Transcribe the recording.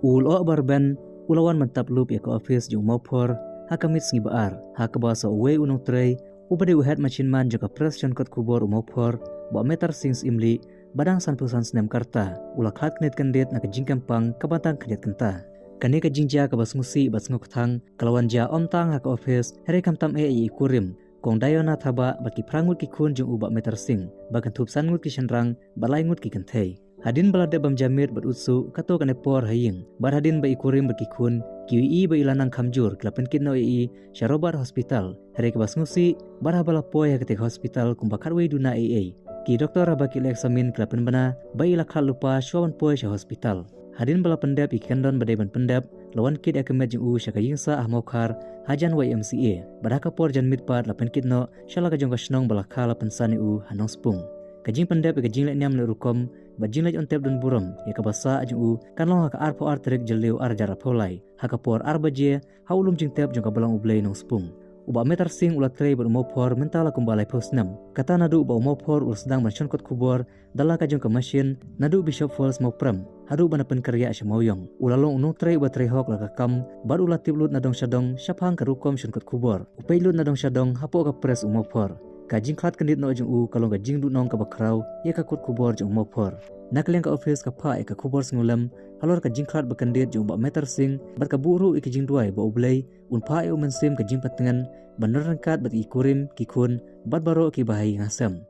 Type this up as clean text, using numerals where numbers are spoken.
ul o barben ulawan mantap lup ya ke office jung mopor hakamit sngi baar hakabasa we unong trei ubade uhat machin man joka pres chankot kubor umopor bo metar sings imli badang sanpusan snem karta ula khat knet kandet na kajing pang kabantang knet kenta kani ka jingja ka basmusi basngok thang kalawanja omtang hak office here kamtam e kurim kong dayona thaba baki prangut ki khun jung uba metar sing bakan thup sangut ki shanrang balai ngut ki kanthei hadin balade bam jamir bat utsu kato kane por haying bar hadin ba ikurim baki khun QE ba ilanang khamjur klapen kinno e sharobar hospital here ka basmusi bar bala poy hakte hospital kumbakharwe duna e ki doktor abaki examin klapen bana ba ila khalupa shwaban poy sha hospital hadin bala pendap ikandon badai ban pendap lawan kid akamet jung u shaka yingsa ahmokhar hajan YMCA badaka por jan mitpat lapen kitno shala ka jong ka snong bala khala pensani u hanong spung kajing pendap kajing le nyam le rukom bajing le ontep dun buram ya ka basa ajung u kanlong ka arpo artrek jeleu arjara polai haka por arbaje haulum jing tep jong ka balang ublei nong spung uba metar sing ulat trei ber mopor mentala kumbalai posnam kata nadu uba mopor ul sedang menconkot kubor dala ka jong ka machine nadu bishop falls mopram hadu bana penkarya shamoyong ulalong unong trei uba trei hok laka kam bar ulat tiblut nadong shadong shaphang karukom shonkot kubor upailut nadong shadong hapo ka pres umopor kajing khat kandit no jong u kalong ka jing du nong ka bakrau ye ka kut kubor jong mopor nakleng ka office ka pha ka kubor singulam halor ka jing khat bakandit jong ba metar sing bar ka buru ik jing duai ba ublei un pha e umen sim ka jing patengan bener rangkat bat ikurim ki khun bat baro ki bahai ngasam